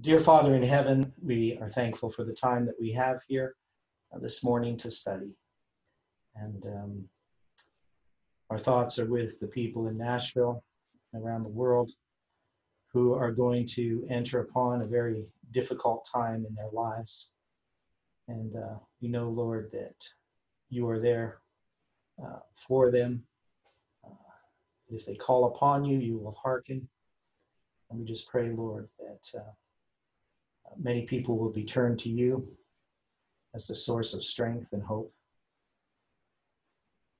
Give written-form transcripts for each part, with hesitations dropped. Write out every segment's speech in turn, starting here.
Dear Father in heaven, we are thankful for the time that we have here this morning to study. And our thoughts are with the people in Nashville, around the world, who are going to enter upon a very difficult time in their lives. And we know, Lord, that you are there for them. If they call upon you, you will hearken. And we just pray, Lord, that many people will be turned to you as the source of strength and hope.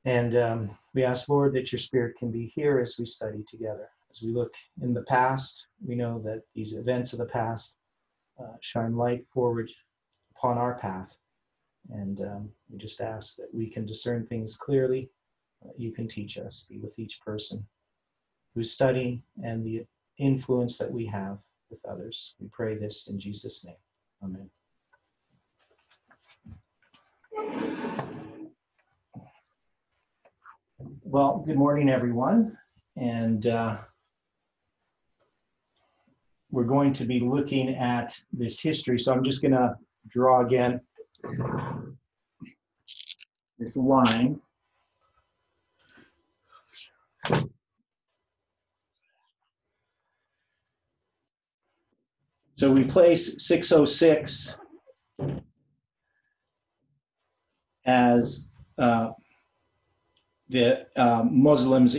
And we ask, Lord, that your Spirit can be here as we study together. As we look in the past, we know that these events of the past shine light forward upon our path. And we just ask that we can discern things clearly, that you can teach us, be with each person who's studying and the influence that we have with others. We pray this in Jesus' name. Amen. Well, good morning, everyone. And we're going to be looking at this history. So I'm just going to draw again this line. So we place 606 as the Muslims,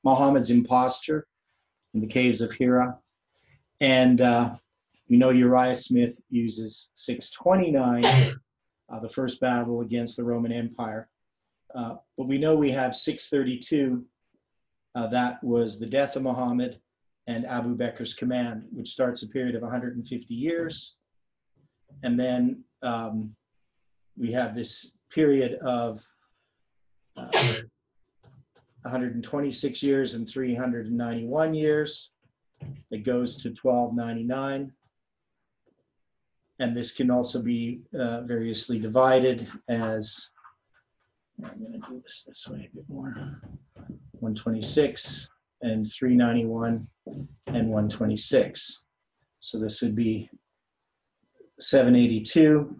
Muhammad's imposture in the caves of Hira. And we know Uriah Smith uses 629, the first battle against the Roman Empire. But we know we have 632, that was the death of Muhammad and Abu Bakr's command, which starts a period of 150 years. And then we have this period of 126 years and 391 years that goes to 1299. And this can also be variously divided as, I'm going to do this way a bit more, 126 and 391 and 126. So this would be 782,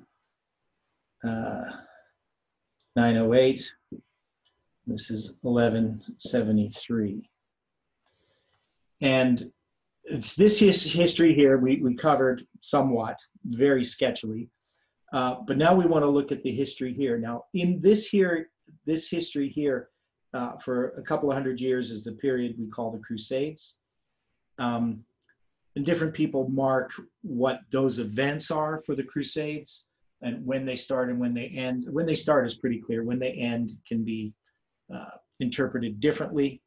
908. This is 1173. And it's this history here we covered somewhat, very sketchily. But now we want to look at the history here. Now, in this history here, for a couple of hundred years is the period we call the Crusades. And different people mark what those events are for the Crusades and when they start and when they end. When they start is pretty clear. When they end can be interpreted differently.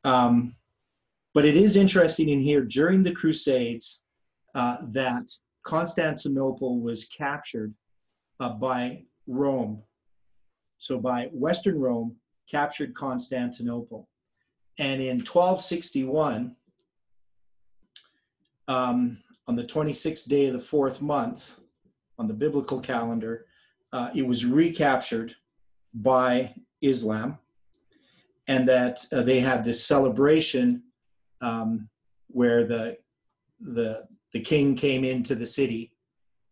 But it is interesting in here, during the Crusades, that Constantinople was captured by Rome. So by Western Rome, captured Constantinople. And in 1261, on the 26th day of the fourth month, on the biblical calendar, it was recaptured by Islam, and that they had this celebration where the king came into the city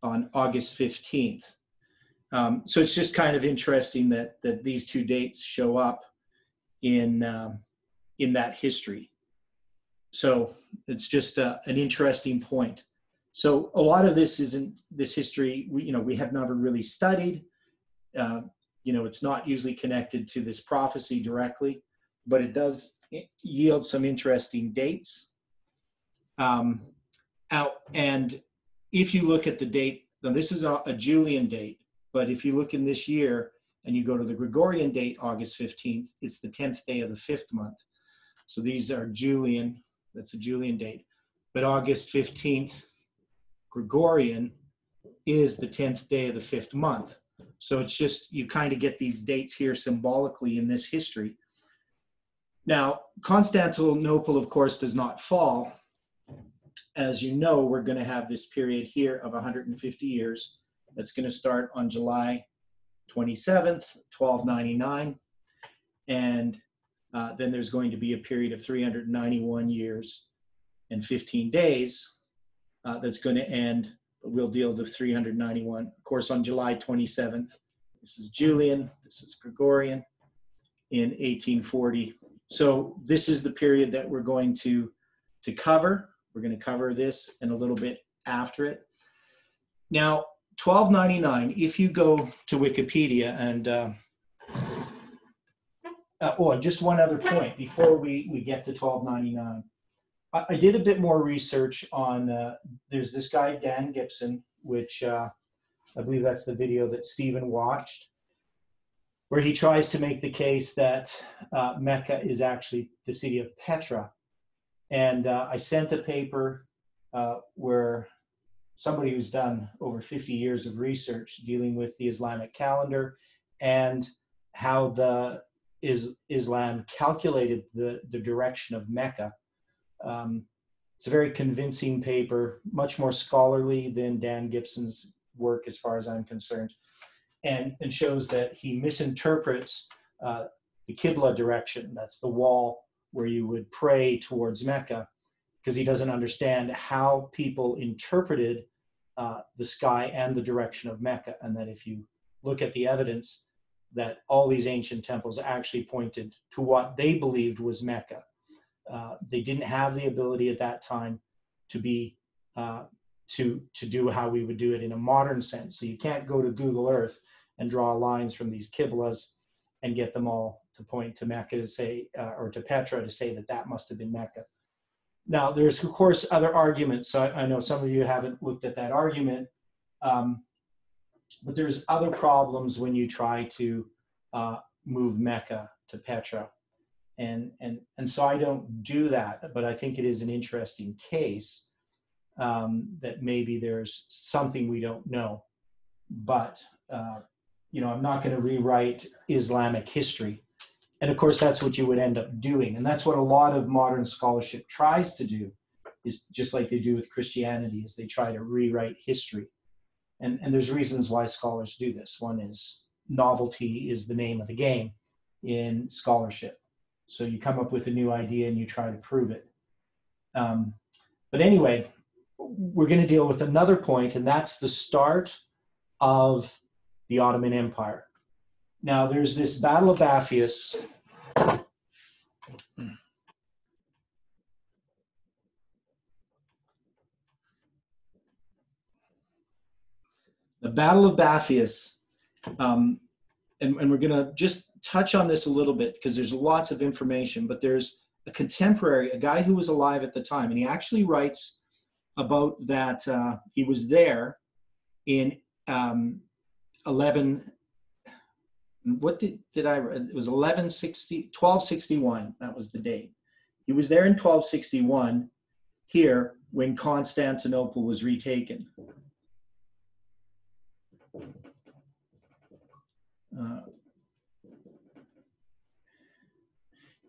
on August 15th. So it's just kind of interesting that these two dates show up in that history. So it's just an interesting point. So a lot of this isn't this history we have never really studied. It's not usually connected to this prophecy directly, but it does yield some interesting dates. And if you look at the date, now this is a Julian date, but if you look in this year and you go to the Gregorian date, August 15th, it's the 10th day of the fifth month. So these are Julian, that's a Julian date. But August 15th, Gregorian, is the 10th day of the fifth month. So it's just, you kind of get these dates here symbolically in this history. Now, Constantinople, of course, does not fall. As you know, we're going to have this period here of 150 years. That's going to start on July 27th, 1299. And then there's going to be a period of 391 years and 15 days that's going to end. But we'll deal with 391. Of course, on July 27th, this is Julian, this is Gregorian in 1840. So this is the period that we're going to cover. We're going to cover this and a little bit after it. Now, 1299, if you go to Wikipedia and just one other point before we get to 1299. I did a bit more research on, there's this guy, Dan Gibson, which I believe that's the video that Stephen watched, where he tries to make the case that Mecca is actually the city of Petra. And I sent a paper where somebody who's done over 50 years of research dealing with the Islamic calendar and how the Islam calculated the direction of Mecca. It's a very convincing paper, much more scholarly than Dan Gibson's work as far as I'm concerned, and shows that he misinterprets the Qibla direction. That's the wall where you would pray towards Mecca, because he doesn't understand how people interpreted the sky and the direction of Mecca, and that if you look at the evidence, that all these ancient temples actually pointed to what they believed was Mecca. They didn't have the ability at that time to be to do how we would do it in a modern sense. So you can't go to Google Earth and draw lines from these Qiblas and get them all to point to Mecca to say, or to Petra to say that that must have been Mecca. Now, there's of course other arguments. So I know some of you haven't looked at that argument, but there's other problems when you try to move Mecca to Petra. And so I don't do that, but I think it is an interesting case that maybe there's something we don't know. But, I'm not going to rewrite Islamic history. And of course, that's what you would end up doing. And that's what a lot of modern scholarship tries to do, is just like they do with Christianity, is they try to rewrite history. And there's reasons why scholars do this. One is novelty is the name of the game in scholarship. So you come up with a new idea and you try to prove it. But anyway, we're going to deal with another point, and that's the start of the Ottoman Empire. Now, there's this Battle of Baphius. The Battle of Baphius, and we're going to just touch on this a little bit because there's lots of information, but there's a contemporary, a guy who was alive at the time, and he actually writes about that he was there in 11, what did I write? It was 1261, that was the date. He was there in 1261 here when Constantinople was retaken.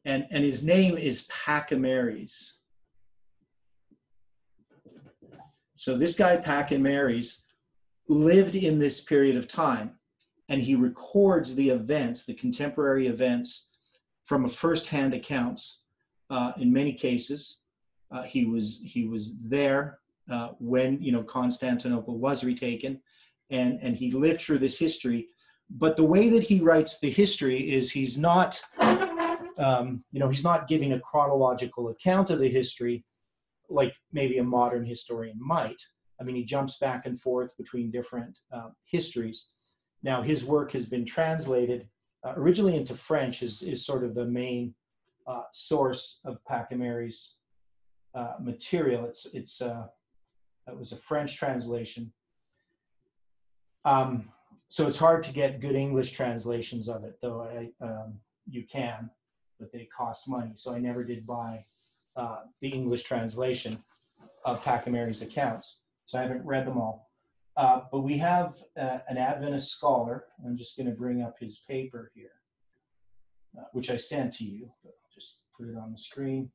And his name is Pachymeres. So this guy Pachymeres lived in this period of time, and he records the events, the contemporary events, from a first-hand accounts. In many cases, he was there when Constantinople was retaken, and he lived through this history. But the way that he writes the history is he's not he's not giving a chronological account of the history like maybe a modern historian might. I mean, he jumps back and forth between different histories. Now, his work has been translated originally into French, is sort of the main source of Pachymeres' material. It was a French translation. So it's hard to get good English translations of it, though you can, but they cost money. So I never did buy the English translation of Pachymeres' accounts. So I haven't read them all. But we have an Adventist scholar. I'm just going to bring up his paper here, which I sent to you. But I'll just put it on the screen.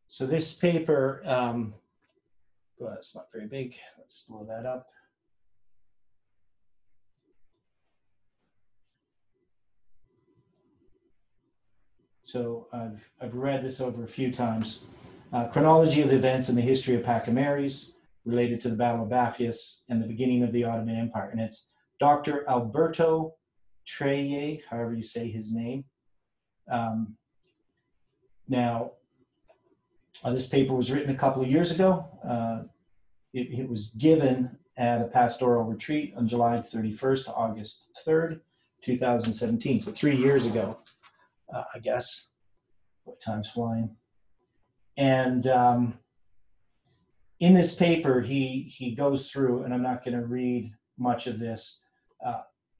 So this paper, well, it's not very big. Let's blow that up. So I've read this over a few times. Chronology of events in the history of Pachymeres related to the Battle of Baphius and the beginning of the Ottoman Empire. And it's Dr. Alberto Treye, however you say his name. Now, this paper was written a couple of years ago. It was given at a pastoral retreat on July 31st to August 3rd, 2017. So 3 years ago, I guess. What time's flying? And in this paper, he goes through, and I'm not going to read much of this,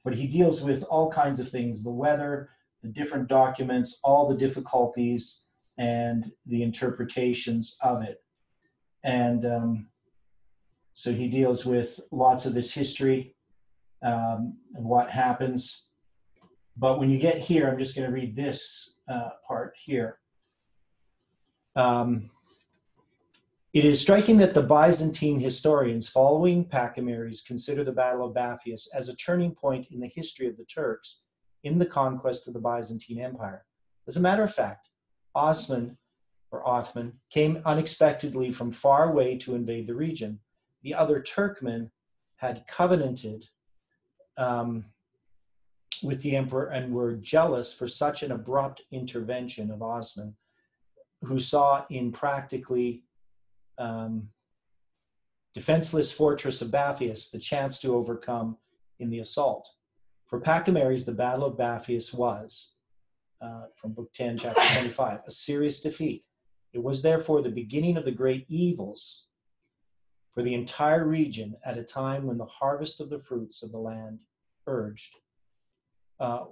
but he deals with all kinds of things: the weather, the different documents, all the difficulties, and the interpretations of it. And so he deals with lots of this history and what happens. But when you get here, I'm just going to read this part here. It is striking that the Byzantine historians following Pachymeres consider the Battle of Baphius as a turning point in the history of the Turks in the conquest of the Byzantine Empire. As a matter of fact, Othman came unexpectedly from far away to invade the region. The other Turkmen had covenanted with the emperor and were jealous for such an abrupt intervention of Othman, who saw in practically defenseless fortress of Baphius the chance to overcome in the assault. For Pachymeres, the Battle of Baphius was, from Book 10, Chapter 25, a serious defeat. It was therefore the beginning of the great evils for the entire region at a time when the harvest of the fruits of the land urged.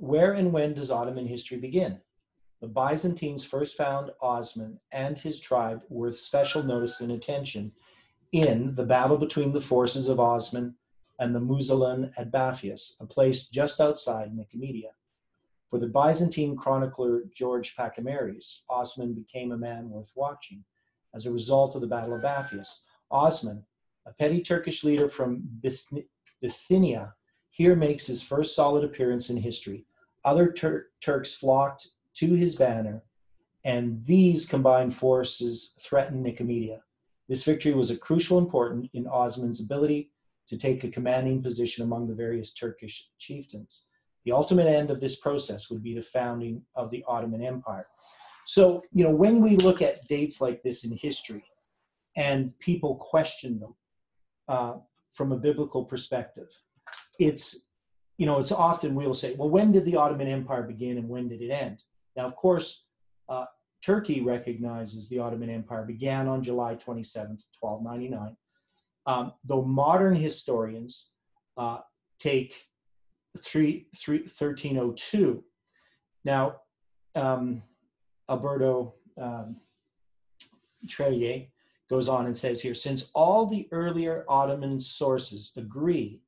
Where and when does Ottoman history begin? The Byzantines first found Osman and his tribe worth special notice and attention in the battle between the forces of Osman and the Muzalan at Baphius, a place just outside Nicomedia. For the Byzantine chronicler George Pachymeres, Osman became a man worth watching as a result of the Battle of Baphius. Osman, a petty Turkish leader from Bithynia, here makes his first solid appearance in history. Other Turks flocked to his banner, and these combined forces threatened Nicomedia. This victory was a crucial important in Osman's ability to take a commanding position among the various Turkish chieftains. The ultimate end of this process would be the founding of the Ottoman Empire. So, when we look at dates like this in history and people question them from a biblical perspective, it's often we'll say, well, when did the Ottoman Empire begin and when did it end? Now, of course, Turkey recognizes the Ottoman Empire began on July 27th, 1299, though modern historians take 1302. Now, Alberto Treye goes on and says here, since all the earlier Ottoman sources agree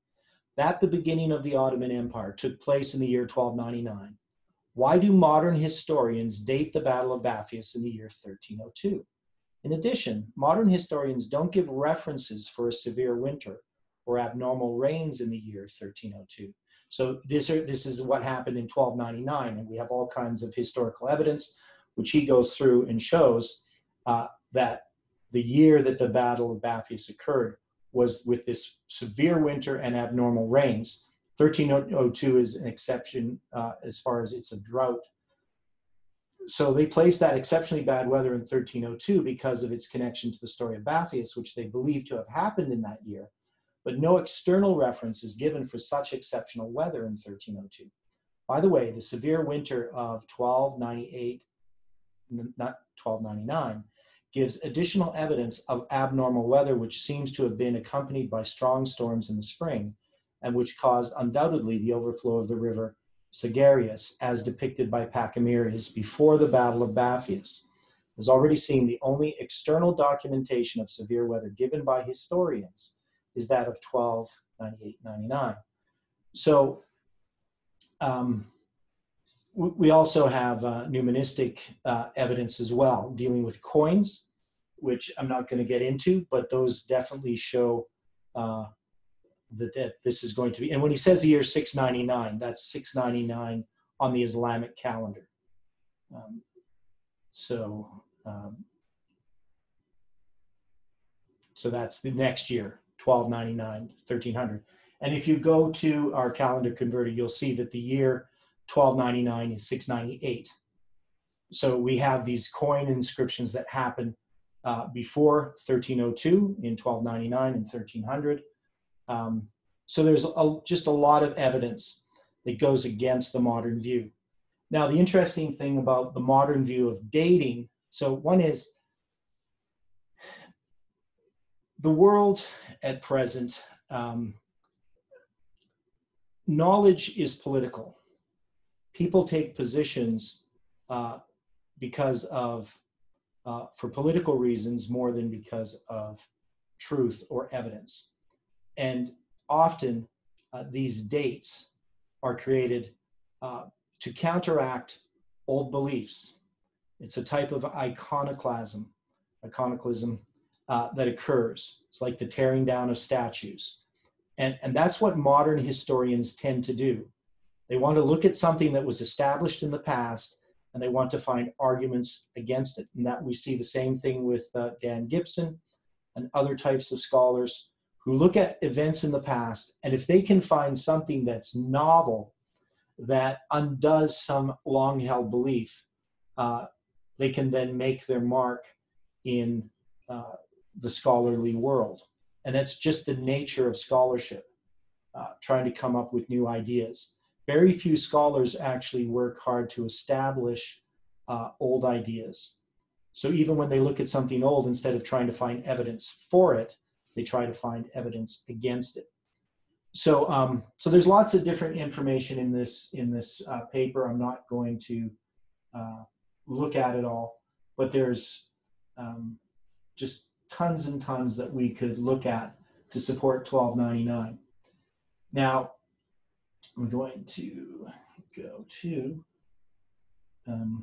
that the beginning of the Ottoman Empire took place in the year 1299, why do modern historians date the Battle of Baphius in the year 1302? In addition, modern historians don't give references for a severe winter or abnormal rains in the year 1302. So this is what happened in 1299, and we have all kinds of historical evidence, which he goes through and shows that the year that the Battle of Baphius occurred was with this severe winter and abnormal rains. 1302 is an exception as far as it's a drought. So they placed that exceptionally bad weather in 1302 because of its connection to the story of Baphius, which they believe to have happened in that year. But no external reference is given for such exceptional weather in 1302. By the way, the severe winter of 1298, not 1299, gives additional evidence of abnormal weather, which seems to have been accompanied by strong storms in the spring, and which caused undoubtedly the overflow of the river Sagarius, as depicted by Pachymeres before the Battle of Baphius. As already seen, the only external documentation of severe weather given by historians is that of 1298-99. So we also have numismatic evidence as well, dealing with coins, which I'm not going to get into, but those definitely show that this is going to be. And when he says the year 699, that's 699 on the Islamic calendar. So that's the next year, 1299, 1300. And if you go to our calendar converter, you'll see that the year 1299 is 698. So we have these coin inscriptions that happen before 1302 in 1299 and 1300. So there's just a lot of evidence that goes against the modern view. Now, the interesting thing about the modern view of dating, so one is the world at present, knowledge is political. People take positions because of, for political reasons more than because of truth or evidence. And often these dates are created to counteract old beliefs. It's a type of iconoclasm that occurs. It's like the tearing down of statues. And that's what modern historians tend to do. They want to look at something that was established in the past, and they want to find arguments against it. And that we see the same thing with Dan Gibson and other types of scholars who look at events in the past, and if they can find something that's novel, that undoes some long-held belief, they can then make their mark in the scholarly world. And that's just the nature of scholarship, trying to come up with new ideas. Very few scholars actually work hard to establish old ideas. So even when they look at something old, instead of trying to find evidence for it, they try to find evidence against it. So, so there's lots of different information in this paper. I'm not going to look at it all, but there's just tons and tons that we could look at to support 1299. Now, I'm going to go to here.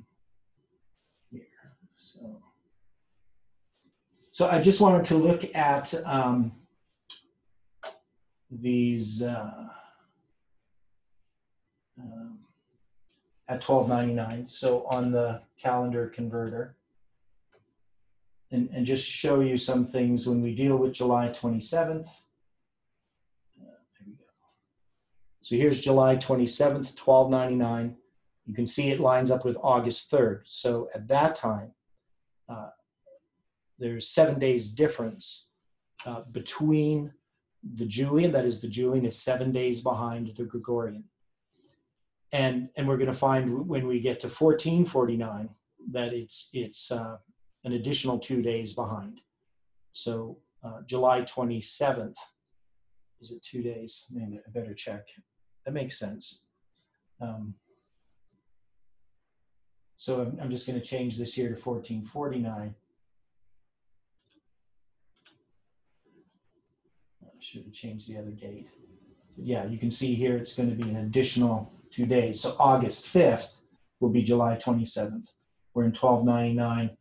So I just wanted to look at these at 1299. So on the calendar converter, and just show you some things when we deal with July 27th. There we go. So here's July 27th, 1299. You can see it lines up with August 3rd. So at that time, there's 7 days difference between the Julian, that is the Julian is 7 days behind the Gregorian. And we're going to find when we get to 1449 that it's an additional 2 days behind. So July 27th, is it 2 days? Maybe I better check. That makes sense. So I'm just going to change this here to 1449. I should have changed the other date. But yeah, you can see here it's going to be an additional 2 days. So August 5th will be July 27th. We're in 1299.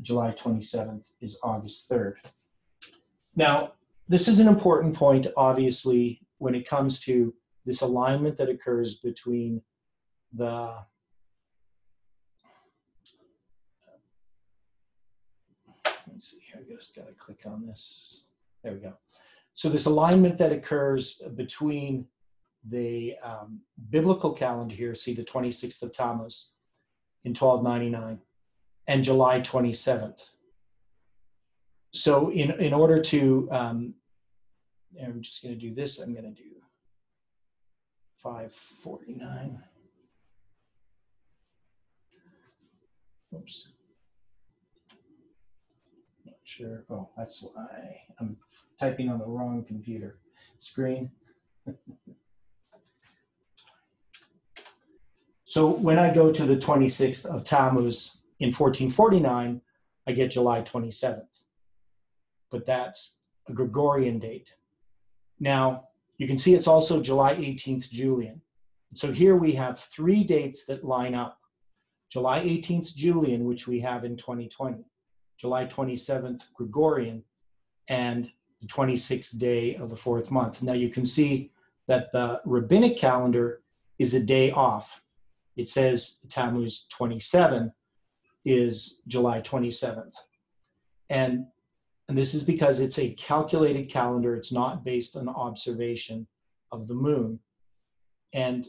July 27th is August 3rd. Now, this is an important point, obviously, when it comes to this alignment that occurs between the let me see here, I just got to click on this. There we go. So this alignment that occurs between the biblical calendar here, see the 26th of Tammuz in 1299, and July 27th. So in order to, I'm just going to do this, I'm going to do 549. Oops. Not sure. Oh, that's why I'm typing on the wrong computer screen. So when I go to the 26th of Tammuz in 1449, I get July 27th. But that's a Gregorian date. Now, you can see it's also July 18th Julian. So here we have 3 dates that line up. July 18th Julian, which we have in 2020, July 27th Gregorian, and the 26th day of the 4th month. Now you can see that the rabbinic calendar is a day off. It says Tammuz 27 is July 27th. And this is because it's a calculated calendar. It's not based on observation of the moon. And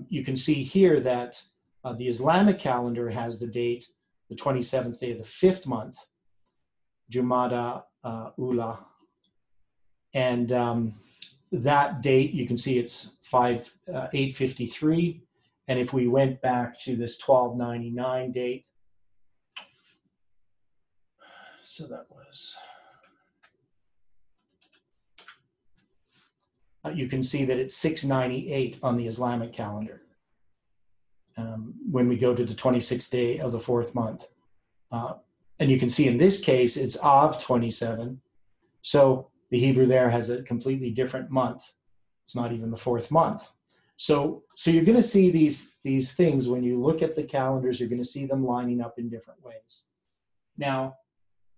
you can see here that the Islamic calendar has the date, the 27th day of the 5th month, Jumada Ula. And that date, you can see it's 853. And if we went back to this 1299 date, so that was, you can see that it's 698 on the Islamic calendar when we go to the 26th day of the 4th month. And you can see in this case, it's Av 27. So the Hebrew there has a completely different month. It's not even the 4th month. So you're going to see these things when you look at the calendars. You're going to see them lining up in different ways. Now,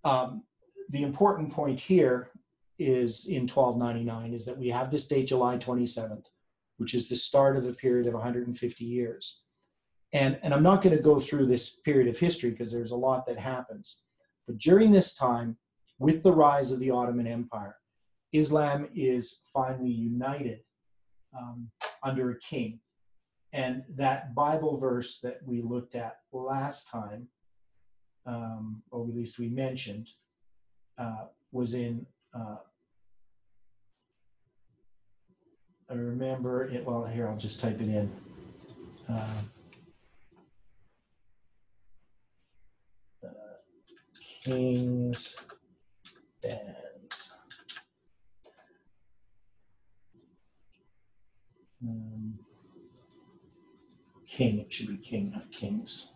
the important point here is in 1299 is that we have this date, July 27th, which is the start of the period of 150 years. And I'm not going to go through this period of history because there's a lot that happens. But during this time, with the rise of the Ottoman Empire, Islam is finally united under a king. And that Bible verse that we looked at last time, or at least we mentioned, was in, I remember it, well, here, I'll just type it in. King's bands. King, it should be king, not kings.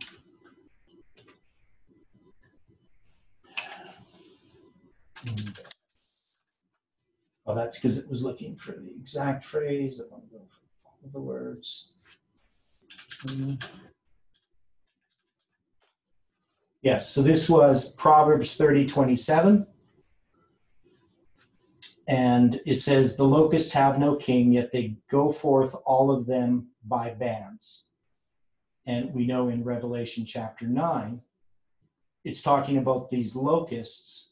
Well, that's because it was looking for the exact phrase. I want to go for all the words. Yes, so this was Proverbs 30:27. And it says, the locusts have no king, yet they go forth all of them by bands. And we know in Revelation chapter 9, it's talking about these locusts.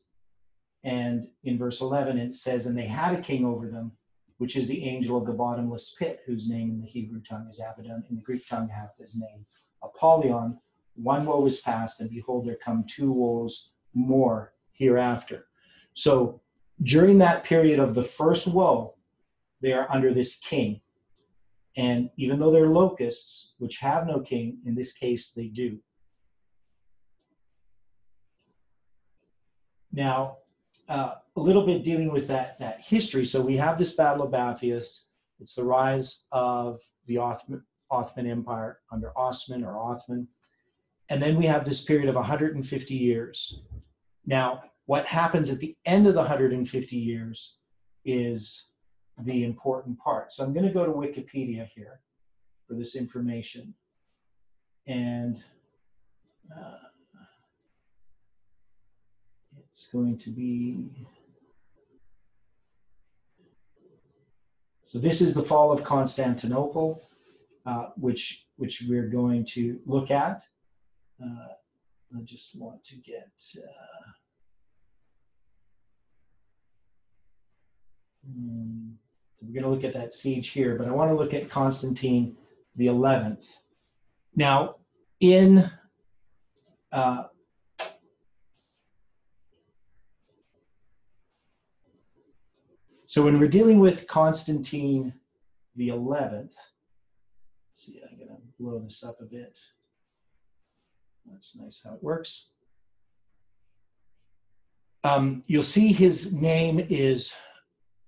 And in verse 11, it says, and they had a king over them, which is the angel of the bottomless pit, whose name in the Hebrew tongue is Abaddon, in the Greek tongue hath his name Apollyon. One woe is past, and behold, there come 2 woes more hereafter. So during that period of the first woe, they are under this king. And even though they're locusts, which have no king, in this case they do. Now, a little bit dealing with that history. So we have this Battle of Baphius. It's the rise of the Ottoman Empire under Osman or Othman. And then we have this period of 150 years. Now, what happens at the end of the 150 years is the important part. So I'm going to go to Wikipedia here for this information. And it's going to be, so this is the Fall of Constantinople, which we're going to look at. I just want to get, we're going to look at that siege here, but I want to look at Constantine the 11th. Now, in so when we're dealing with Constantine the 11th, let's see, I'm going to blow this up a bit. That's nice how it works. You'll see his name is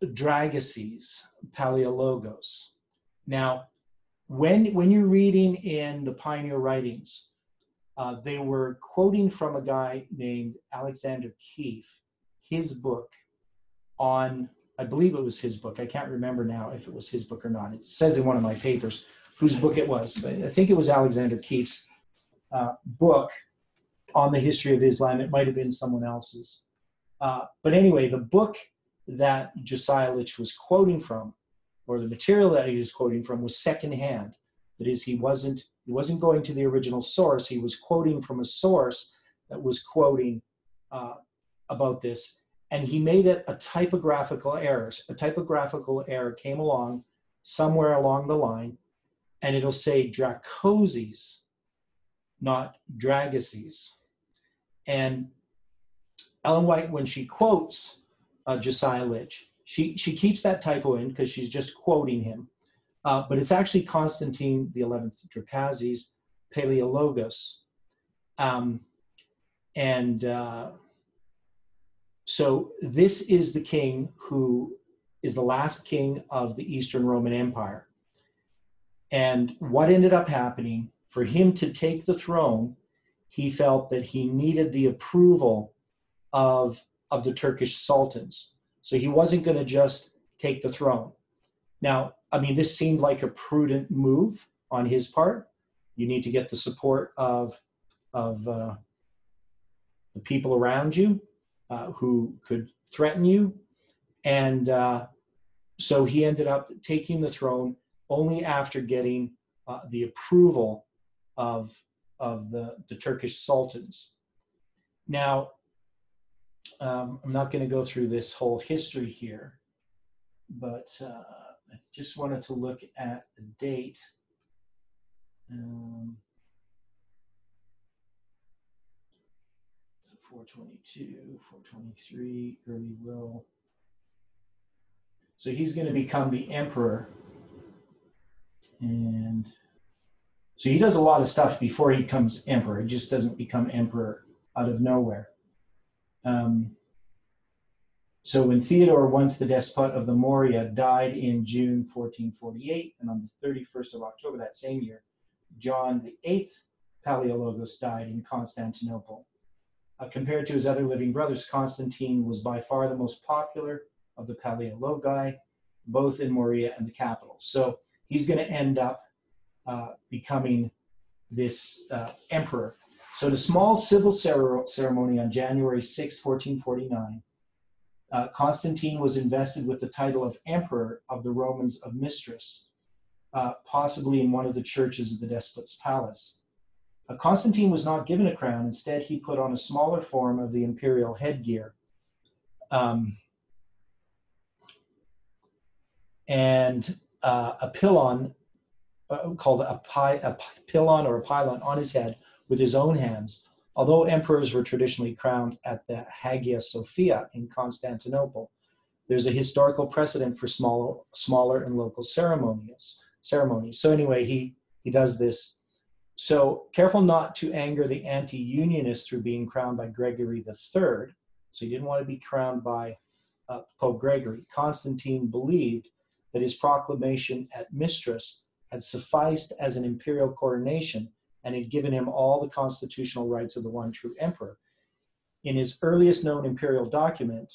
Dragaces Paleologos. Now, when you're reading in the Pioneer writings, they were quoting from a guy named Alexander Keefe, his book on I believe it was his book. I can't remember now if it was his book or not. It says in one of my papers whose book it was. I think it was Alexander Keefe's book on the history of Islam. It might have been someone else's. But anyway, the book that Josiah Litch was quoting from, or the material that he was quoting from, was secondhand. That is, he wasn't going to the original source. He was quoting from a source that was quoting about this, and he made it a typographical error. A typographical error came along somewhere along the line, and it'll say Dracoses, not Dragaces. And Ellen White, when she quotes Josiah Litch, she keeps that typo in because she's just quoting him. But it's actually Constantine the 11th Dracazes Paleologos. So this is the king who is the last king of the Eastern Roman Empire. And what ended up happening, for him to take the throne, he felt that he needed the approval of the Turkish sultans. So he wasn't going to just take the throne. Now, I mean, this seemed like a prudent move on his part. You need to get the support of the people around you who could threaten you. And so he ended up taking the throne only after getting the approval of the Turkish sultans. Now, I'm not going to go through this whole history here, but I just wanted to look at the date. 422, 423, early will. So he's going to become the emperor. And so he does a lot of stuff before he becomes emperor. He just doesn't become emperor out of nowhere. So when Theodore, once the despot of the Morea, died in June 1448, and on the 31st of October that same year, John VIII Paleologos died in Constantinople. Compared to his other living brothers, Constantine was by far the most popular of the Paleologi, both in Morea and the capital. So he's going to end up becoming this emperor. So at a small civil ceremony on January 6, 1449, Constantine was invested with the title of Emperor of the Romans of Mistras, possibly in one of the churches of the despot's palace. Constantine was not given a crown. Instead, he put on a smaller form of the imperial headgear. And a pylon, called a pylon or a pylon on his head with his own hands, although emperors were traditionally crowned at the Hagia Sophia in Constantinople. There's a historical precedent for smaller and local ceremonies. So anyway, he does this. So careful not to anger the anti-unionists through being crowned by Gregory III. So he didn't want to be crowned by Pope Gregory. Constantine believed that his proclamation at Mistras had sufficed as an imperial coronation and had given him all the constitutional rights of the one true emperor. In his earliest known imperial document,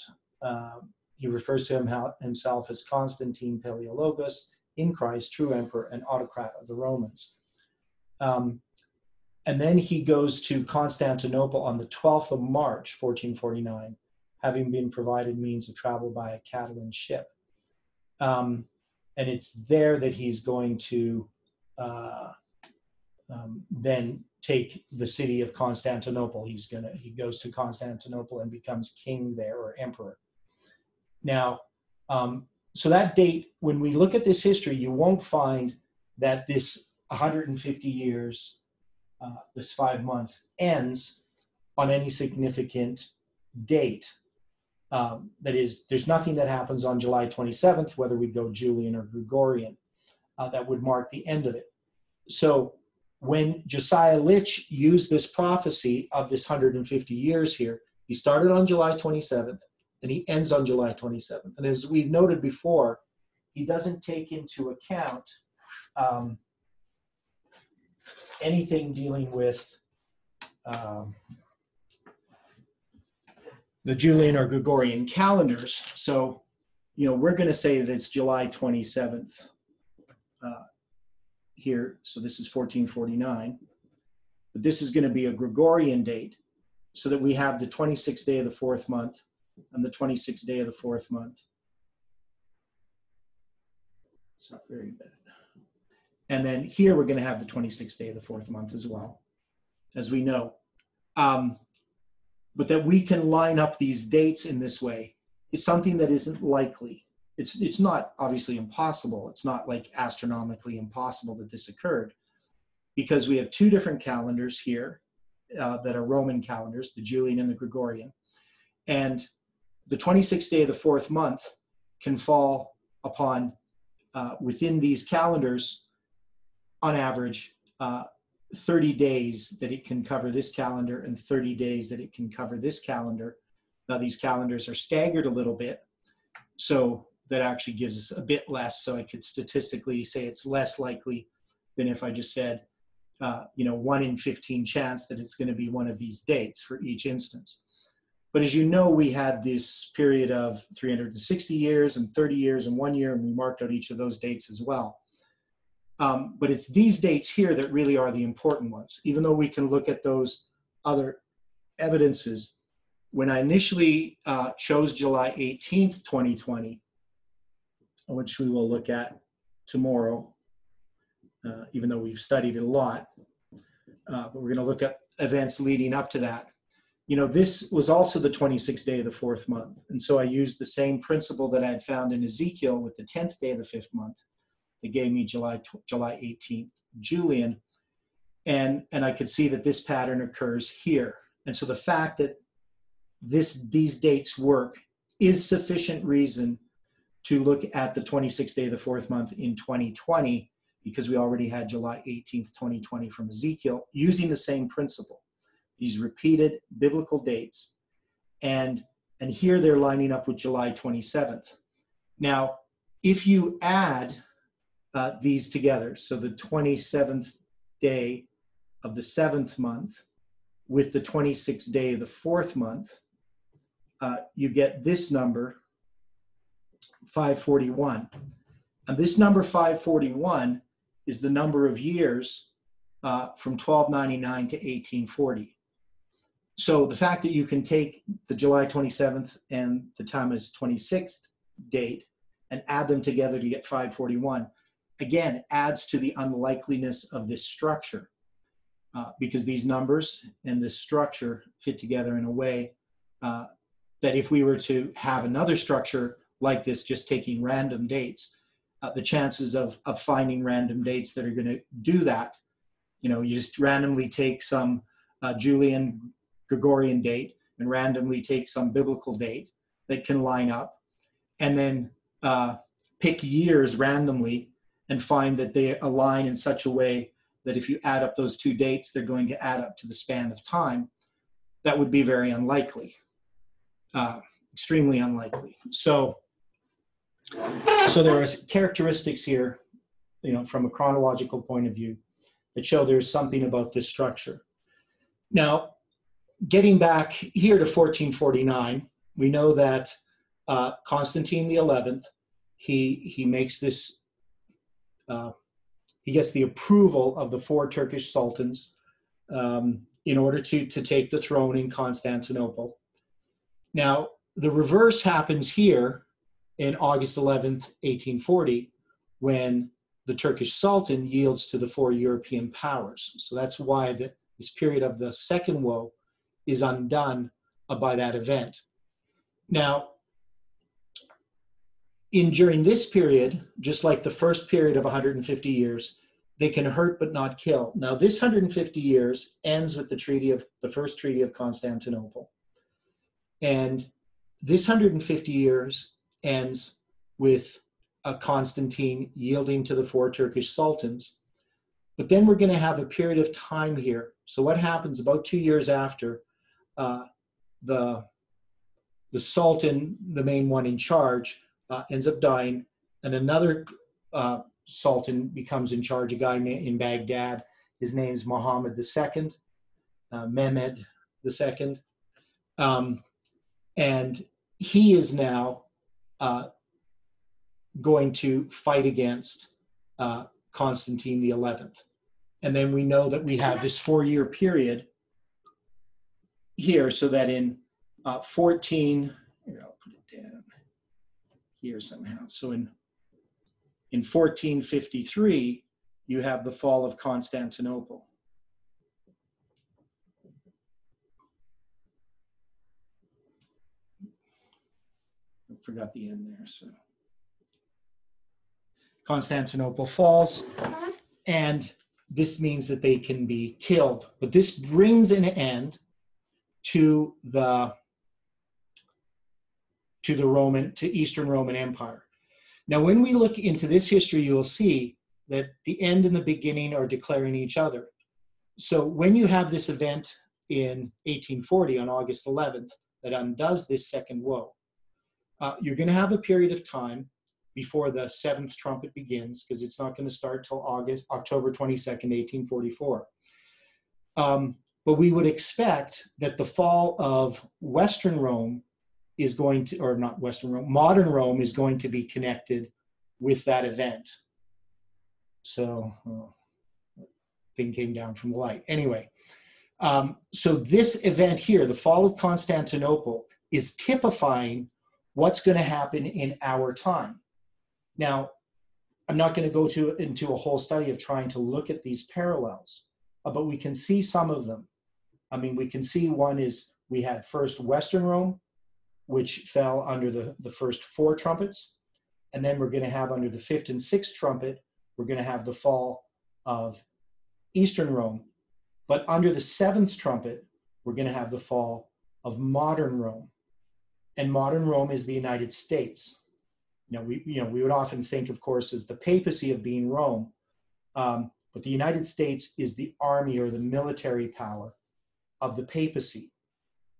he refers to himself as Constantine Paleologos, in Christ, true emperor and autocrat of the Romans. And then he goes to Constantinople on the 12th of March, 1449, having been provided means of travel by a Catalan ship. And it's there that he's going to then take the city of Constantinople. He goes to Constantinople and becomes king there, or emperor. Now, so that date, when we look at this history, you won't find that this 150 years, this 5 months, ends on any significant date. That is, there's nothing that happens on July 27th, whether we go Julian or Gregorian, that would mark the end of it. So when Josiah Litch used this prophecy of this 150 years here, he started on July 27th and he ends on July 27th. And as we've noted before, he doesn't take into account anything dealing with the Julian or Gregorian calendars. So we're going to say that it's July 27th here. So this is 1449. But this is going to be a Gregorian date, so that we have the 26th day of the fourth month and the 26th day of the fourth month. It's not very bad. And then here we're going to have the 26th day of the fourth month as well, as we know. But that we can line up these dates in this way is something that isn't likely. It's not obviously impossible. It's not like astronomically impossible that this occurred, because we have two different calendars here that are Roman calendars, the Julian and the Gregorian. And the 26th day of the fourth month can fall upon, within these calendars, on average, 30 days that it can cover this calendar and 30 days that it can cover this calendar. Now these calendars are staggered a little bit, so that actually gives us a bit less. So I could statistically say it's less likely than if I just said, 1 in 15 chance that it's going to be one of these dates for each instance. But as you know, we had this period of 360 years and 30 years and 1 year, and we marked out each of those dates as well. But it's these dates here that really are the important ones, even though we can look at those other evidences. When I initially chose July 18th, 2020, which we will look at tomorrow, even though we've studied it a lot, but we're going to look at events leading up to that. This was also the 26th day of the fourth month. And so I used the same principle that I had found in Ezekiel with the 10th day of the fifth month. That gave me July 18th, Julian. And I could see that this pattern occurs here. And so the fact that these dates work is sufficient reason to look at the 26th day of the fourth month in 2020, because we already had July 18th, 2020 from Ezekiel, using the same principle, these repeated biblical dates. And here they're lining up with July 27th. Now, if you add these together, so the 27th day of the seventh month with the 26th day of the fourth month, you get this number, 541. And this number 541 is the number of years from 1299 to 1840. So the fact that you can take the July 27th and the Tammuz 26th date and add them together to get 541, again, adds to the unlikeliness of this structure, because these numbers and this structure fit together in a way that if we were to have another structure like this, just taking random dates, the chances of finding random dates that are going to do that, you just randomly take some Julian Gregorian date and randomly take some biblical date that can line up, and then pick years randomly and find that they align in such a way that if you add up those two dates, they're going to add up to the span of time. That would be very unlikely, extremely unlikely. So there are characteristics here, from a chronological point of view, that show there's something about this structure. Now, getting back here to 1449, we know that Constantine the 11th, he makes this, he gets the approval of the 4 Turkish sultans in order to take the throne in Constantinople. Now, the reverse happens here in August 11th, 1840, when the Turkish Sultan yields to the 4 European powers. So that's why this period of the second woe is undone by that event. Now, during this period, just like the first period of 150 years, they can hurt but not kill. Now, this 150 years ends with the first Treaty of Constantinople. And this 150 years ends with Constantine yielding to the 4 Turkish sultans. But then we're going to have a period of time here. So what happens about 2 years after the sultan, the main one in charge, ends up dying, and another sultan becomes in charge, a guy in Baghdad. His name's Muhammad II, Mehmed II. And he is now going to fight against Constantine the 11th. And then we know that we have this 4-year period here, so that in 14, here, I'll put it down here somehow. So in 1453, you have the fall of Constantinople. I forgot the end there, so. Constantinople falls, and this means that they can be killed. But this brings an end to the Eastern Roman Empire. Now, when we look into this history, you'll see that the end and the beginning are declaring each other. So when you have this event in 1840 on August 11th that undoes this second woe, you're going to have a period of time before the seventh trumpet begins, because it's not going to start till October 22nd, 1844. But we would expect that the fall of Western Rome is going to, or not Western Rome, modern Rome is going to be connected with that event. So, thing came down from the light. Anyway, so this event here, the fall of Constantinople, is typifying what's going to happen in our time. Now, I'm not going to go into a whole study of trying to look at these parallels, but we can see some of them. I mean, we can see one is we had first Western Rome, which fell under the first 4 trumpets. And then we're going to have under the 5th and 6th trumpet, we're going to have the fall of Eastern Rome. But under the 7th trumpet, we're going to have the fall of modern Rome. And modern Rome is the United States. Now, we would often think, of course, as the papacy of being Rome, but the United States is the army or the military power of the papacy.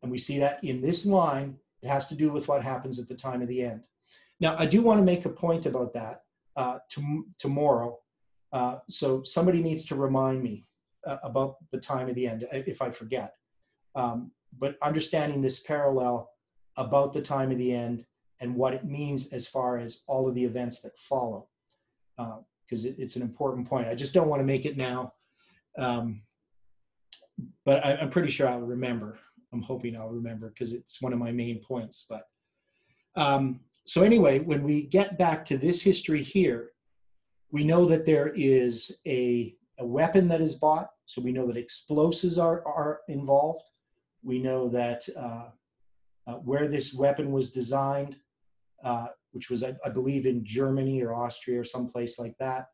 And we see that in this line. It has to do with what happens at the time of the end. Now, I do want to make a point about that tomorrow. So somebody needs to remind me about the time of the end if I forget. But understanding this parallel about the time of the end and what it means as far as all of the events that follow, because it's an important point. I just don't want to make it now, but I'm pretty sure I'll remember. I'm hoping I'll remember because it's one of my main points. But so anyway, when we get back to this history here, we know that there is a weapon that is bought. So we know that explosives are involved. We know that where this weapon was designed, which was, I believe, in Germany or Austria or someplace like that.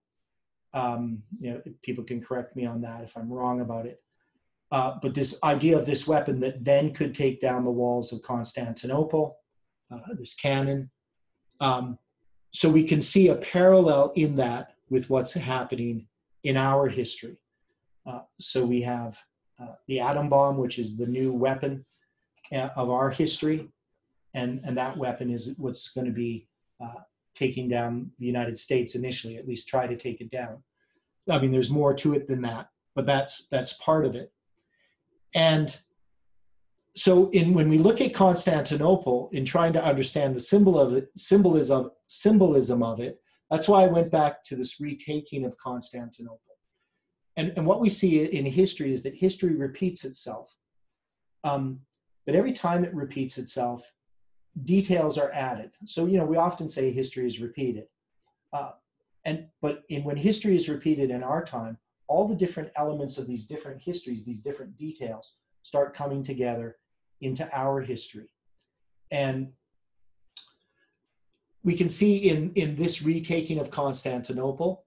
People can correct me on that if I'm wrong about it. But this idea of this weapon that then could take down the walls of Constantinople, this cannon. So we can see a parallel in that with what's happening in our history. So we have the atom bomb, which is the new weapon of our history. And that weapon is what's going to be taking down the United States initially, at least try to take it down. I mean, there's more to it than that, but that's part of it. And so when we look at Constantinople in trying to understand the symbolism of it, that's why I went back to this retaking of Constantinople. And what we see in history is that history repeats itself. But every time it repeats itself, details are added. So, we often say history is repeated. But when history is repeated in our time, all the different elements of these different histories, these different details, start coming together into our history. And we can see in this retaking of Constantinople,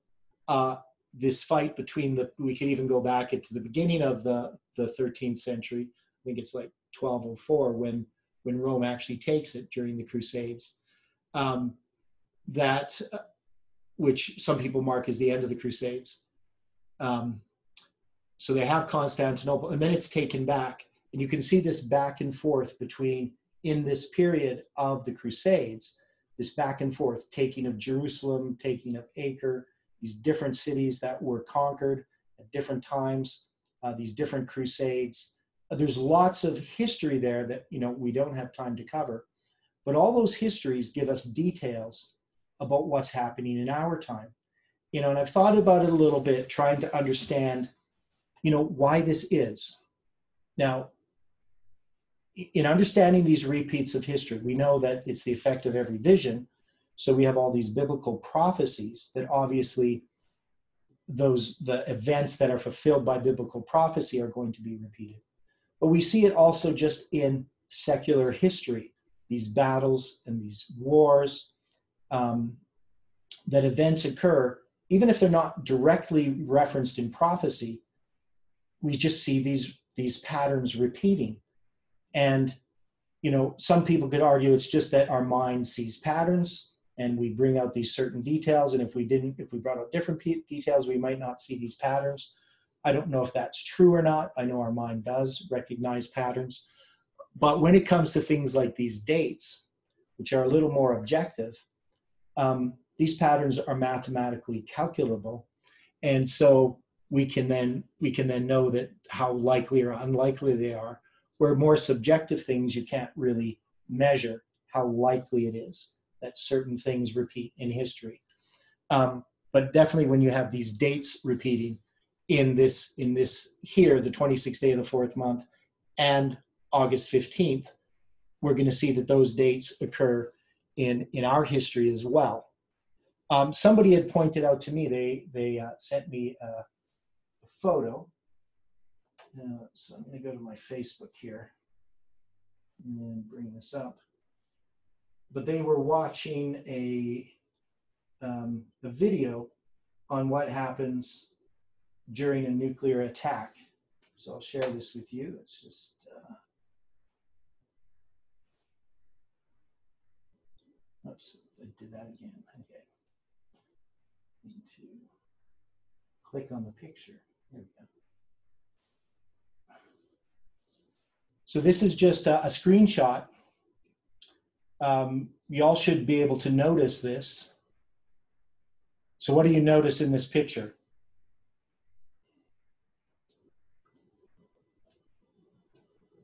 this fight between we could even go back into the beginning of the 13th century. I think it's like 1204 when Rome actually takes it during the Crusades, which some people mark as the end of the Crusades. So they have Constantinople, and then it's taken back. And you can see this back and forth in this period of the Crusades, this back and forth, taking of Jerusalem, taking of Acre, these different cities that were conquered at different times, these different crusades. There's lots of history there that we don't have time to cover. But all those histories give us details about what's happening in our time. And I've thought about it a little bit, trying to understand, why this is. Now, in understanding these repeats of history, we know that it's the effect of every vision. So we have all these biblical prophecies that obviously the events that are fulfilled by biblical prophecy are going to be repeated. But we see it also just in secular history, these battles and these wars, that events occur, even if they're not directly referenced in prophecy, we just see these patterns repeating. And, some people could argue it's just that our mind sees patterns and we bring out these certain details. And if we brought out different details, we might not see these patterns. I don't know if that's true or not. I know our mind does recognize patterns. But when it comes to things like these dates, which are a little more objective, these patterns are mathematically calculable. And so we can then know that how likely or unlikely they are. Where more subjective things, you can't really measure how likely it is that certain things repeat in history. But definitely when you have these dates repeating in this here, the 26th day of the fourth month and August 15th, we're going to see that those dates occur in our history as well. Somebody had pointed out to me, they sent me a photo. So I'm going to go to my Facebook here and bring this up. But they were watching a video on what happens during a nuclear attack. So I'll share this with you. It's just oops, I did that again. Okay. Need to click on the picture. There we go. So this is just a screenshot. You all should be able to notice this. So what do you notice in this picture?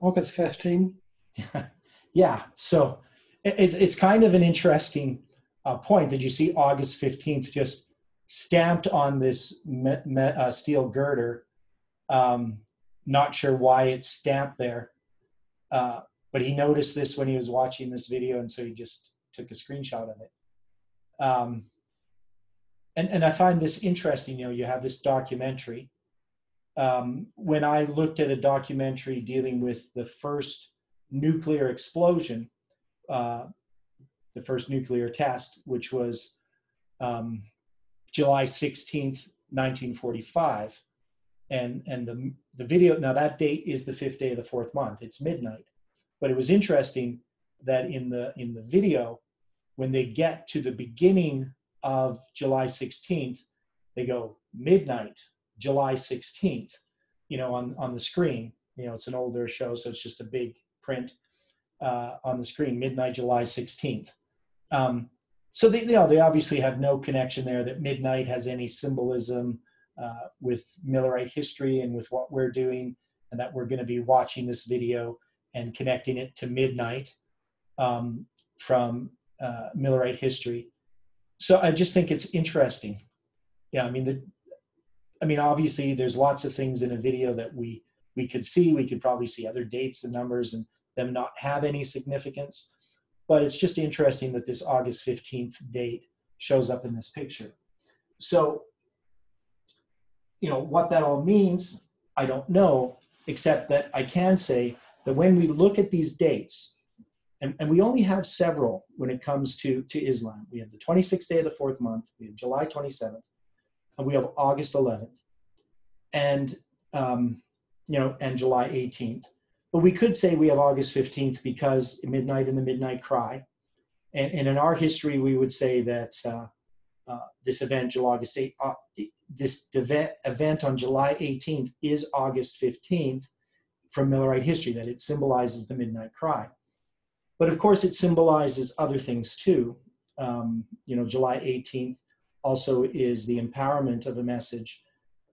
August 15. Yeah, so it's kind of an interesting point that you see August 15th just stamped on this steel girder. Not sure why it's stamped there. But he noticed this when he was watching this video, and so he just took a screenshot of it. And I find this interesting. You have this documentary. When I looked at a documentary dealing with the first nuclear explosion, the first nuclear test, which was July 16th, 1945, and the video, now that date is the 5th day of the 4th month. It's midnight. But it was interesting that in the video, when they get to the beginning of July 16th, they go midnight, July 16th, on the screen. It's an older show, so it's just a big print on the screen, midnight, July 16th. So they obviously have no connection there that midnight has any symbolism with Millerite history and with what we're doing, and that we're going to be watching this video and connecting it to midnight from Millerite history. So I just think it's interesting. Yeah, I mean, obviously there's lots of things in a video that we could see. We could probably see other dates and numbers and them not have any significance. But it's just interesting that this August 15th date shows up in this picture. So, what that all means, I don't know, except that I can say that when we look at these dates, and we only have several when it comes to Islam. We have the 26th day of the 4th month, we have July 27th, and we have August 11th, and and July 18th. But we could say we have August 15th because midnight and the midnight cry. And in our history, we would say that this event, event on July 18th is August 15th from Millerite history, that it symbolizes the midnight cry. But of course, it symbolizes other things too. July 18th also is the empowerment of a message,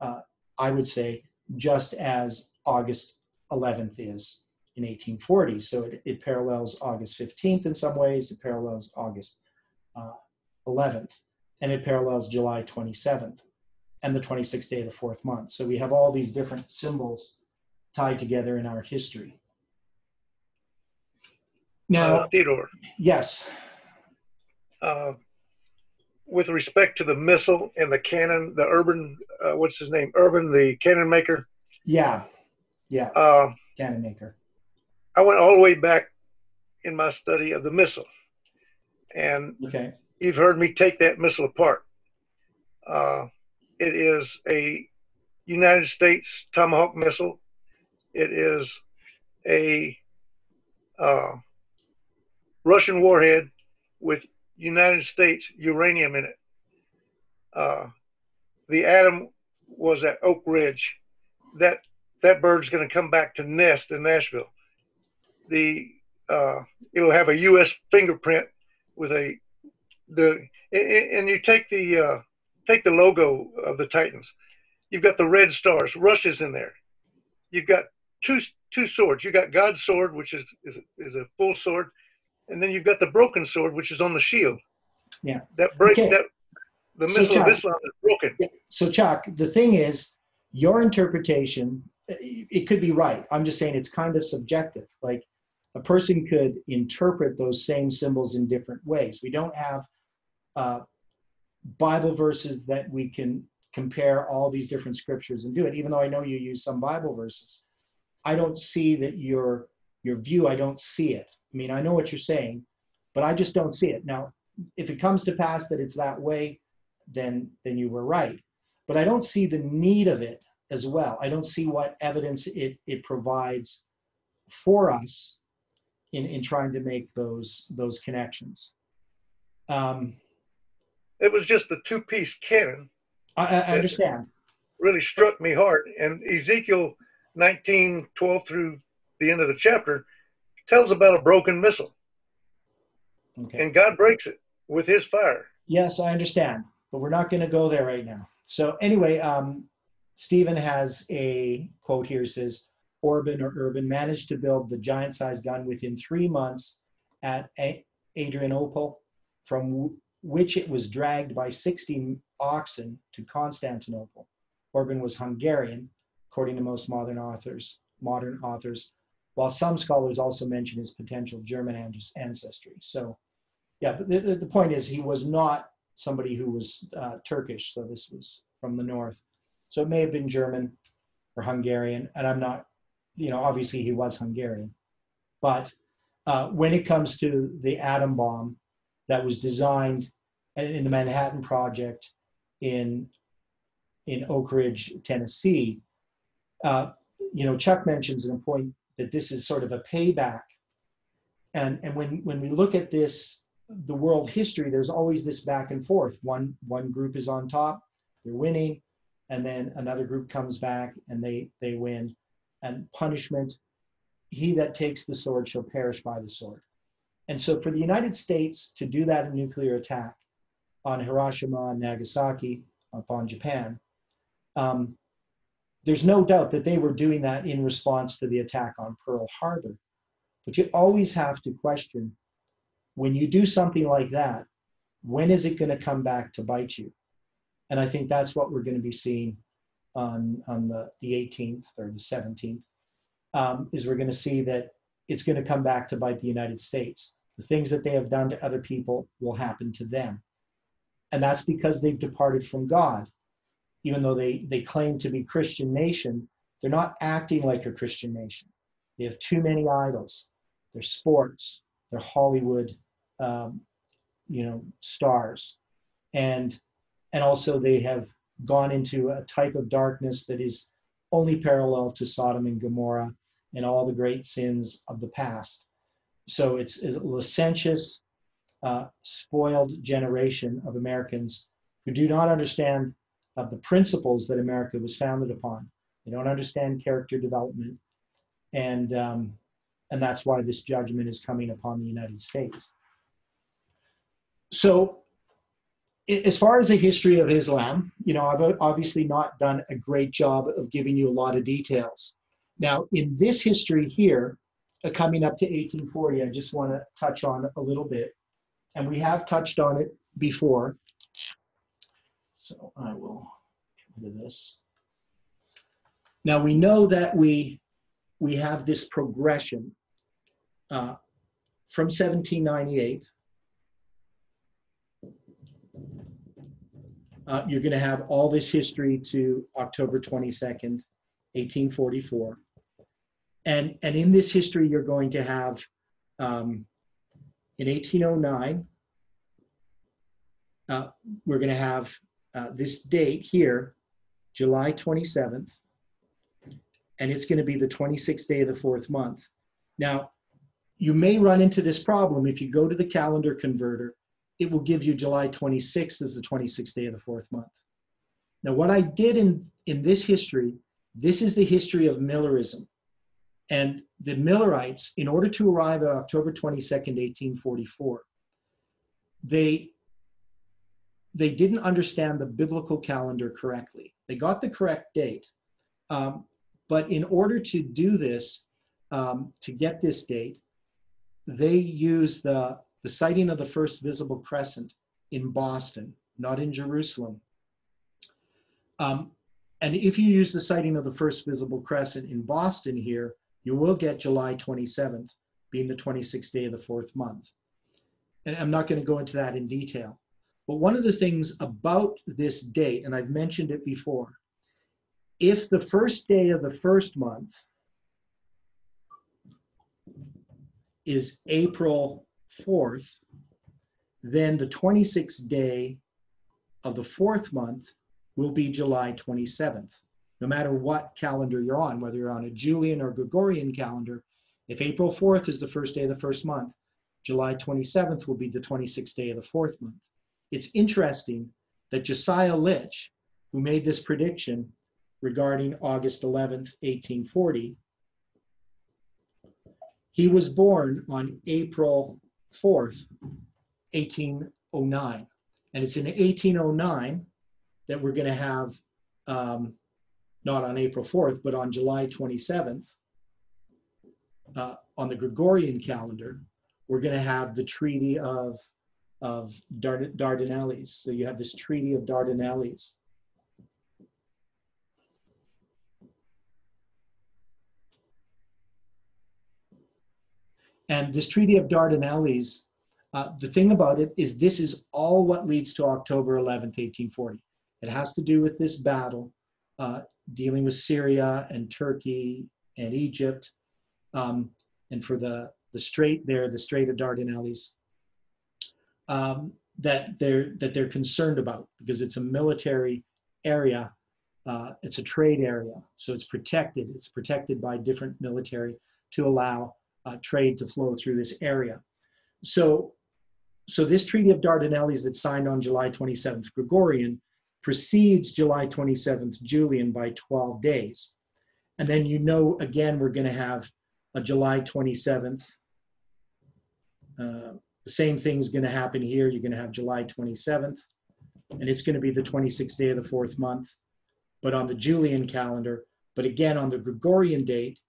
I would say, just as August 11th is in 1840. So it parallels August 15th in some ways. It parallels August 11th, and it parallels July 27th and the 26th day of the fourth month. So we have all these different symbols tied together in our history. Now, Theodore, yes. With respect to the missile and the cannon, the Urban, what's his name? Urban, the cannon maker. Yeah. Cannon maker. I went all the way back in my study of the missile. And okay. You've heard me take that missile apart. It is a United States Tomahawk missile. It is a Russian warhead with United States uranium in it. The atom was at Oak Ridge. That bird's going to come back to nest in Nashville. It'll have a U.S. fingerprint with and you take the logo of the Titans. You've got the red stars. Russia's in there. You've got two swords. You got God's sword, which is a full sword, and then you've got the broken sword, which is on the shield. Yeah. That breaks that. The missile of Islam is broken. Yeah. So Chuck, the thing is, your interpretation, it could be right. I'm just saying it's kind of subjective. Like a person could interpret those same symbols in different ways. We don't have Bible verses that we can compare all these different scriptures and do it. Even though I know you use some Bible verses, I don't see that your view, I don't see it. I mean, I know what you're saying, but I just don't see it. Now, if it comes to pass that it's that way, then you were right. But I don't see the need of it as well. I don't see what evidence it provides for us in trying to make those connections. It was just the two-piece cannon. I understand. Really struck me hard. And Ezekiel 19:12 through the end of the chapter tells about a broken missile. Okay. And God breaks it with his fire. Yes, I understand. But we're not going to go there right now. So anyway, Stephen has a quote here. It says, Urban managed to build the giant-sized gun within 3 months at Adrianople, from which it was dragged by 60 oxen to Constantinople. Urban was Hungarian, according to most modern authors, while some scholars also mention his potential German ancestry. So, yeah, but the point is he was not somebody who was Turkish, so this was from the north. So it may have been German or Hungarian, and I'm not, obviously he was Hungarian. But when it comes to the atom bomb that was designed in the Manhattan Project in Oak Ridge, Tennessee, Chuck mentions in a point that this is sort of a payback. And when we look at this, the world history, there's always this back and forth. One group is on top, they're winning, and then another group comes back and they win. And punishment, he that takes the sword shall perish by the sword. And so for the United States to do that nuclear attack on Hiroshima and Nagasaki upon Japan, there's no doubt that they were doing that in response to the attack on Pearl Harbor. But you always have to question, when you do something like that, when is it going to come back to bite you? And I think that's what we're going to be seeing on the 18th or the 17th, is we're going to see that it's going to come back to bite the United States. The things that they have done to other people will happen to them. And that's because they've departed from God. Even though they claim to be Christian nation, they're not acting like a Christian nation. They have too many idols. They're sports, they're Hollywood, stars. And also they have gone into a type of darkness that is only parallel to Sodom and Gomorrah and all the great sins of the past. So it's a licentious, spoiled generation of Americans who do not understand the principles that America was founded upon. They don't understand character development, and that's why this judgment is coming upon the United States. So, as far as the history of Islam, I've obviously not done a great job of giving you a lot of details. Now, in this history here, coming up to 1840, I just want to touch on a little bit. And we have touched on it before. So I will get rid of this. Now we know that we have this progression from 1798. You're going to have all this history to October 22nd, 1844. And in this history, you're going to have, in 1809, we're going to have this date here, July 27th, and it's going to be the 26th day of the fourth month. Now, you may run into this problem if you go to the calendar converter. It will give you July 26th as the 26th day of the fourth month. Now, what I did in this history, this is the history of Millerism. And the Millerites, in order to arrive at October 22nd, 1844, they didn't understand the biblical calendar correctly. They got the correct date, but in order to do this, to get this date, they used the sighting of the first visible crescent in Boston, not in Jerusalem. And if you use the sighting of the first visible crescent in Boston here, you will get July 27th being the 26th day of the fourth month. And I'm not going to go into that in detail. But one of the things about this date, and I've mentioned it before, if the first day of the first month is April 4th, then the 26th day of the fourth month will be July 27th. No matter what calendar you're on, whether you're on a Julian or Gregorian calendar, if April 4th is the first day of the first month, July 27th will be the 26th day of the fourth month. It's interesting that Josiah Litch, who made this prediction regarding August 11th, 1840, he was born on April 4th, 1809. And it's in 1809 that we're going to have, not on April 4th, but on July 27th, on the Gregorian calendar, we're going to have the Treaty of Dardanelles. So you have this Treaty of Dardanelles. And this Treaty of Dardanelles, the thing about it is this is all what leads to October 11th, 1840. It has to do with this battle dealing with Syria and Turkey and Egypt, and for the strait there, the Strait of Dardanelles, that they're concerned about because it's a military area, it's a trade area, so it's protected. It's protected by different military to allow trade to flow through this area. So this Treaty of Dardanelles that's signed on July 27th Gregorian precedes July 27th Julian by 12 days. And then again, we're going to have a July 27th. The same thing's going to happen here. You're going to have July 27th, and it's going to be the 26th day of the fourth month, but on the Julian calendar. But again, on the Gregorian date,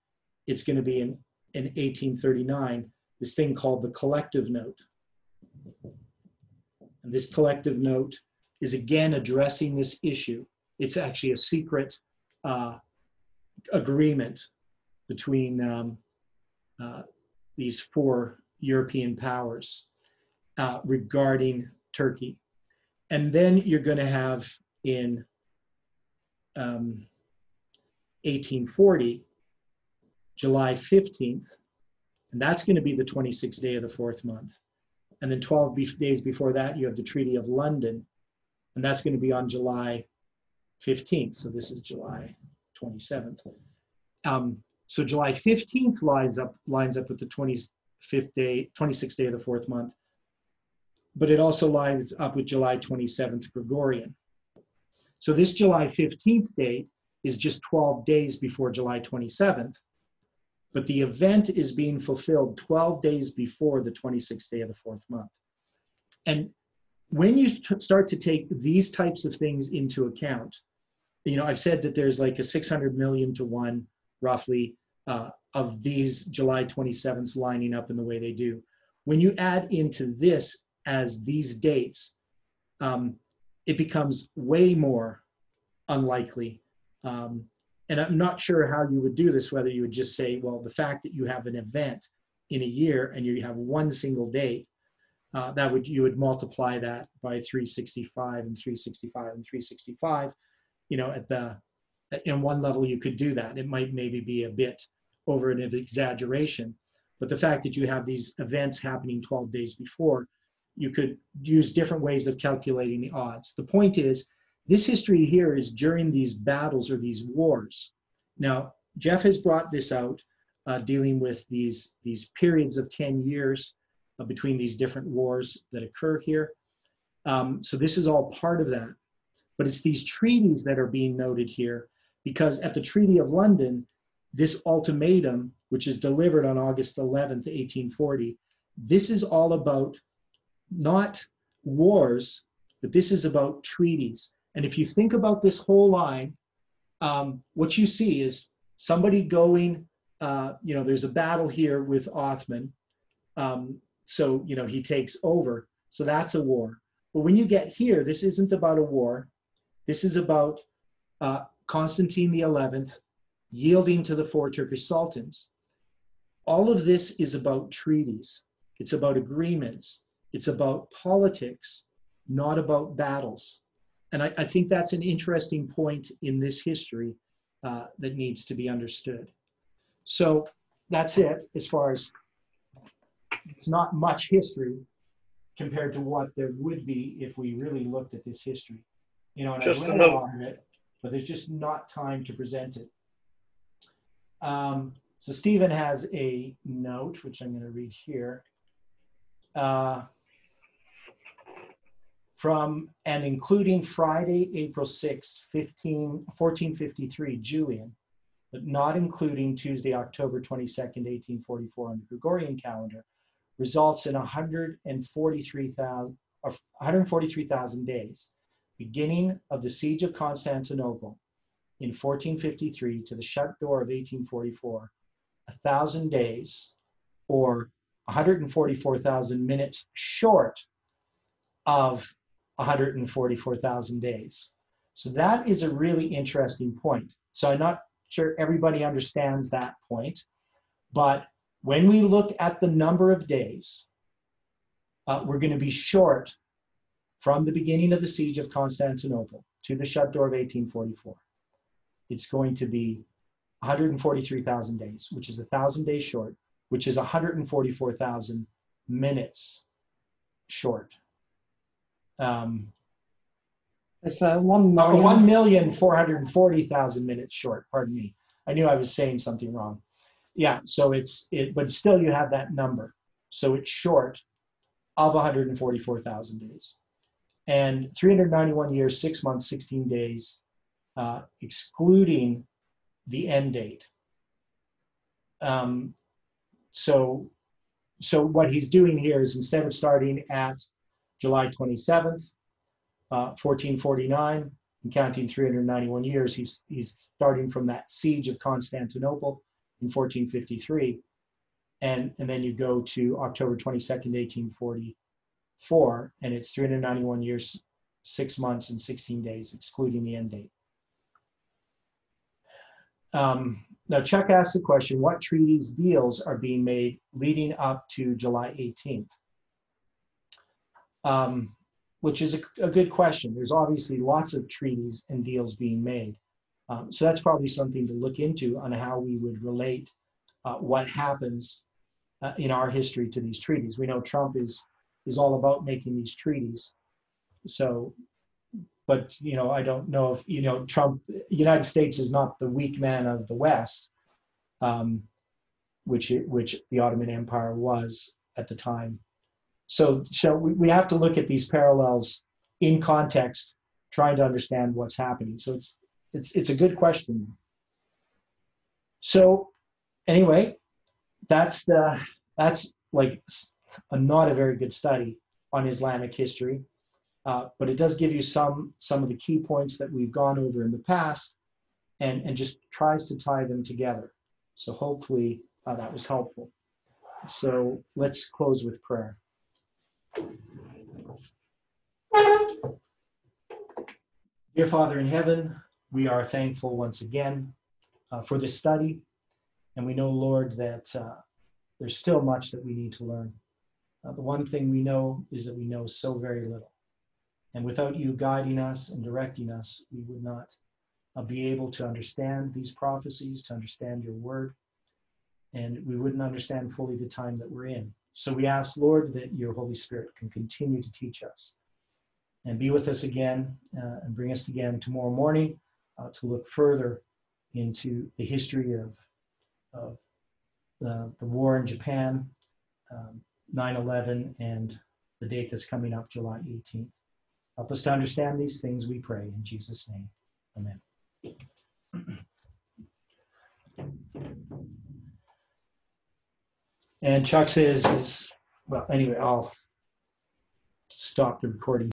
it's going to be in 1839, this thing called the collective note. And this collective note is again addressing this issue. It's actually a secret agreement between these four European powers regarding Turkey. And then you're going to have in 1840, July 15th, and that's going to be the 26th day of the fourth month. And then 12 days before that, you have the Treaty of London, and that's going to be on July 15th. So this is July 27th. So July 15th lines up with the 26th day of the fourth month, but it also lines up with July 27th Gregorian. So this July 15th date is just 12 days before July 27th, but the event is being fulfilled 12 days before the 26th day of the fourth month. And when you start to take these types of things into account, I've said that there's like a 600 million to 1 roughly of these July 27ths lining up in the way they do. When you add into this as these dates, it becomes way more unlikely. And I'm not sure how you would do this, whether you would just say, well, the fact that you have an event in a year and you have one single date, you would multiply that by 365 and 365 and 365. In one level you could do that. It might maybe be a bit over an exaggeration, but the fact that you have these events happening 12 days before, you could use different ways of calculating the odds. The point is, this history here is during these battles or these wars. Now, Jeff has brought this out, dealing with these periods of 10 years between these different wars that occur here. So this is all part of that. But it's these treaties that are being noted here, because at the Treaty of London, this ultimatum, which is delivered on August 11th, 1840, this is all about not wars, but this is about treaties. And if you think about this whole line, what you see is somebody going, there's a battle here with Othman. So he takes over. So that's a war. But when you get here, this isn't about a war. This is about Constantine the 11th yielding to the four Turkish sultans. All of this is about treaties. It's about agreements. It's about politics, not about battles. And I think that's an interesting point in this history that needs to be understood. So that's it, as far as it's not much history compared to what there would be if we really looked at this history. And I read a lot of it, but there's just not time to present it. So Stephen has a note, which I'm going to read here. From and including Friday, April 6, 1453, Julian, but not including Tuesday, October 22nd, 1844 on the Gregorian calendar, results in 143,000 days, beginning of the Siege of Constantinople in 1453 to the shut door of 1844, 1,000 days, or 144,000 minutes short of 144,000 days. So that is a really interesting point. So I'm not sure everybody understands that point, but when we look at the number of days, we're going to be short from the beginning of the Siege of Constantinople to the shut door of 1844. It's going to be 143,000 days, which is 1,000 days short, which is 144,000 minutes short. It's 1,440,000 minutes short, pardon me. I knew I was saying something wrong. Yeah, so but still you have that number. So it's short of 144,000 days. And 391 years, 6 months, 16 days, excluding the end date. So what he's doing here is, instead of starting at July 27th, 1449, and counting 391 years, he's starting from that Siege of Constantinople in 1453, and then you go to October 22nd, 1844, and it's 391 years, 6 months, and 16 days, excluding the end date. Now, Chuck asked the question, what treaties deals are being made leading up to July 18th? Which is a good question. There's obviously lots of treaties and deals being made. So that's probably something to look into on how we would relate what happens in our history to these treaties. We know Trump is all about making these treaties. So, but I don't know if Trump, United States is not the weak man of the West, which the Ottoman Empire was at the time. So we have to look at these parallels in context, trying to understand what's happening. So it's a good question. So anyway, that's like not a very good study on Islamic history, but it does give you some of the key points that we've gone over in the past, and just tries to tie them together. So hopefully that was helpful. So let's close with prayer. Dear Father in heaven, we are thankful once again for this study. And we know, Lord, that there's still much that we need to learn. The one thing we know is that we know so very little. And without you guiding us and directing us, we would not be able to understand these prophecies, to understand your word, and we wouldn't understand fully the time that we're in. So we ask, Lord, that your Holy Spirit can continue to teach us and be with us again and bring us again tomorrow morning to look further into the history of the war in Japan, 9/11, and the date that's coming up, July 18th. Help us to understand these things, we pray, in Jesus' name. Amen. And Chuck says, well, anyway, I'll stop the recording.